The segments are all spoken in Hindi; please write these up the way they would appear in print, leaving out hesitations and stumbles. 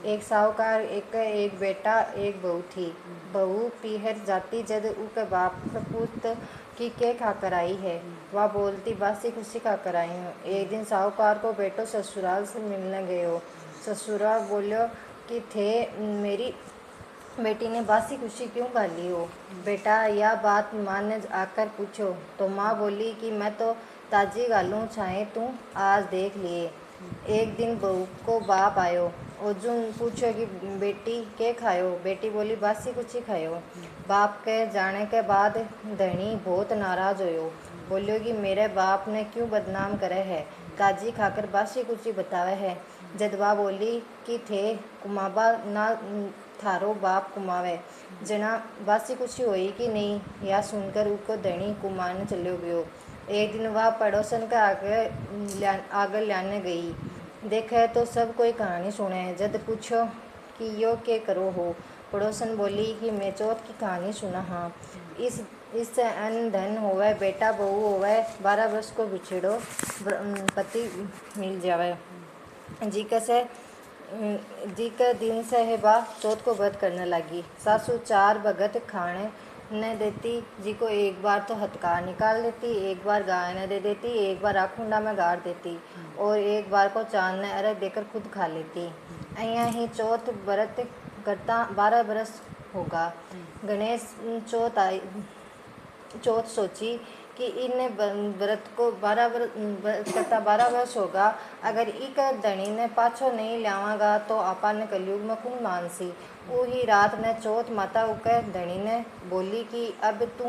एक साहूकार एक बेटा एक बहू थी। बहू पीहर जाती जद उके बाप पूछत कि के खाकर आई है। वह बोलती बासी खुशी खाकर आई हूँ। एक दिन साहूकार को बेटो ससुराल से मिलने गयो। ससुरा बोलो कि थे मेरी बेटी ने बासी खुशी क्यों गाली हो। बेटा यह बात माँ ने आकर पूछो तो माँ बोली कि मैं तो ताजी गालूँ चाहे तू आज देख लिए। एक दिन बहू को बाप आयो। अर्जुन पूछो कि बेटी के खायो। बेटी बोली बासी कुछ खायो। बाप के जाने के बाद धनी बहुत नाराज होयो। बोलियो कि मेरे बाप ने क्यों बदनाम करे है, काजी खाकर बासी कुछ बतावे है। जदवा बोली कि थे कुमाबा ना थारो बाप कुमावे, जना बासी कुछ हुई कि नहीं, या सुनकर उसको धनी कुमाने चलो गयो। एक दिन वह पड़ोसन के आगे लाने गई। देखे तो सब कोई कहानी सुने। जद पूछो कि यो के करो हो। पड़ोसन बोली कि मैं चौथ की कहानी सुना हाँ। इससे अन्न धन होवे, बेटा बहू होवे, 12 वर्ष को बिछड़ो पति मिल जावे। जी के दिन से है बा चौथ को व्रत करने लगी। सासू 4 भगत खाने न देती, जी को एक बार तो हथकार निकाल देती, एक बार गाय न दे देती, एक बार आखुंडा में गाड़ देती और एक बार को चांद ने अर्घ देकर खुद खा लेती। अहिया ही चौथ व्रत करता 12 बरस होगा। गणेश चौथ सोची कि इन व्रत को 12 वर्ष होगा। अगर इक धनी ने पाछो नहीं लावागा तो अपन कलयुग में कौन मानसी। वही रात ने चौथ माता उके धनी ने बोली कि अब तू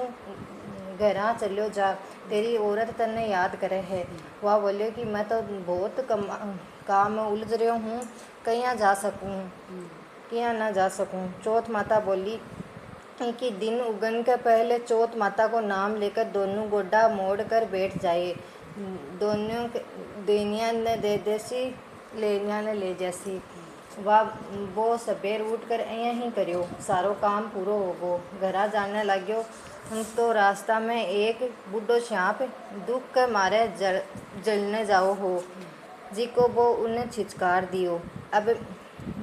घरा चलो जा, तेरी औरत तन्ने याद करे है। वह बोलियो कि मैं तो बहुत काम में उलझ रही हूँ, कहीं जा सकूँ किया ना जा सकूँ। चौथ माता बोली कि दिन उगन के पहले चौथ माता को नाम लेकर दोनों गोड्डा मोड़ कर बैठ जाए। दोनों देनिया ने दे देसी, लेनिया ने ले जैसी। वो सबेर उठ कर यहीं करियो, सारो काम पूरो होगो। घरा जाने लग्यो तो रास्ता में एक बूढ़ो सांप दुख के मारे जलने जाओ हो, जी को वो उन्हें छिचकार दियो। अब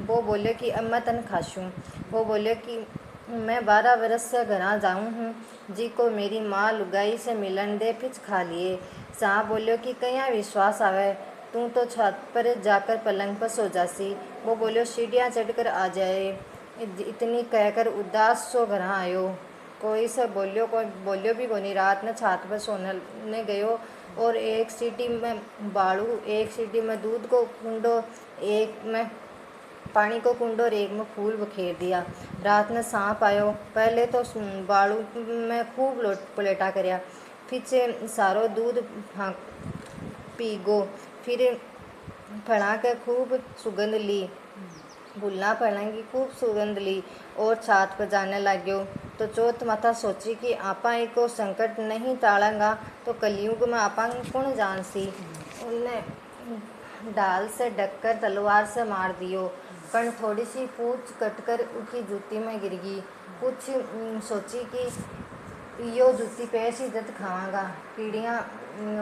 वो बोले कि अब मैं तन खासूँ। वो बोले कि मैं 12 वर्ष से घरा जाऊँ हूँ, जी को मेरी माँ लुगाई से मिलन दे फिच खा लिए। सांप बोलियो कि कया विश्वास आवे, तू तो छत पर जाकर पलंग पर सो जासी। वो बोलियो सीढ़ियाँ चढ़कर आ जाए। इतनी कहकर उदास सो घरा आयो। कोई से बोलियो भी कोनी। रात ने छत पर सोने गयो और एक सीटी में बाड़ू, एक सीटी में दूध को कुंडो, एक में पानी को कुंडो और एक में फूल बखेर दिया। रात ने सांप आयो। पहले तो बाड़ू में खूब पलेटा करया, फिर सारो दूध पी गो। फिर फड़ा के खूब सुगंध ली, गुल्ला फड़ा की खूब सुगंध ली और छात पर जाने लग्यो। तो चौथ माता सोची कि आपा को संकट नहीं टालेगा तो कलयुग में आपा कौन जानसी। उन्हें ढाल से ढककर तलवार से मार दियो, पर थोड़ी सी पूंछ कटकर उसकी जूती में गिर गई। कुछ सोची कि यो जूती पैसी इज्जत खावागा। कीड़ियाँ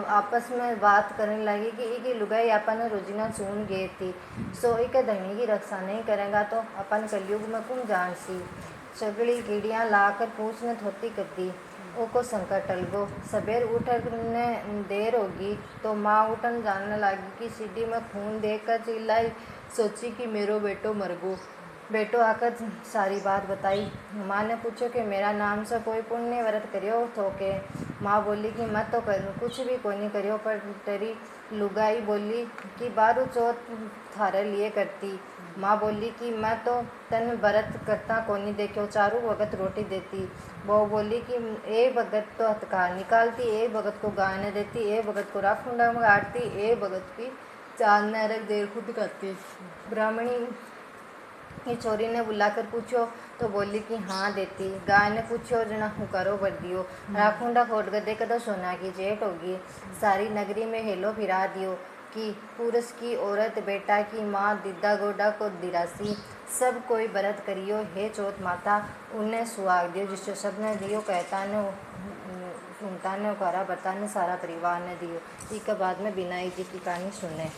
आपस में बात करने लगी कि इकी लुगाई अपन रोजीना चून गई थी, सो इके धनी की रक्षा नहीं करेगा तो अपन कलयुग में कौन जानसी। सगली कीड़ियाँ लाकर पूछ ने धोती कर दी। ओको संकट टल गो। सबेर उठने देर होगी तो माँ उठन जानने लगी कि सीढ़ी में खून देखकर चिल्लाई। सोची कि मेरो बेटो मर गो। बेटो आकर सारी बात बताई। माँ ने पूछो कि मेरा नाम से कोई पुण्य व्रत करियो तो के। माँ बोली कि मैं तो कुछ भी कोई नहीं करियो, पर तेरी लुगाई बोली कि 12 चौथ थारे लिए करती। माँ बोली कि मैं तो तन व्रत करता कोनी देखो, 4 भगत रोटी देती। वो बोली कि एक भगत तो हथकार निकालती, एक भगत को गाय ने देती, एक भगत को राखुंडा में गाड़ती, एक भगत की चांद ने अर्घ देर खुद खाती। ब्राह्मणी की छोरी ने बुलाकर पूछो तो बोली कि हाँ देती। गाय ने पूछो जना हुकारो भर दियो। राखुंडा खोट कर देखो तो सोना की जेट होगी। सारी नगरी में हेलो फिरा दियो कि पुरुष की औरत बेटा की माँ दिद्दा गोडा को दिरासी। सब कोई व्रत करियो हे चौथ माता, उन्हें सुहाग दियो जिससे सबने दियो। कहता ने सुनता ने उकारा बता ने सारा परिवार ने दियो। इसके बाद में बिनाई जी की कहानी सुने।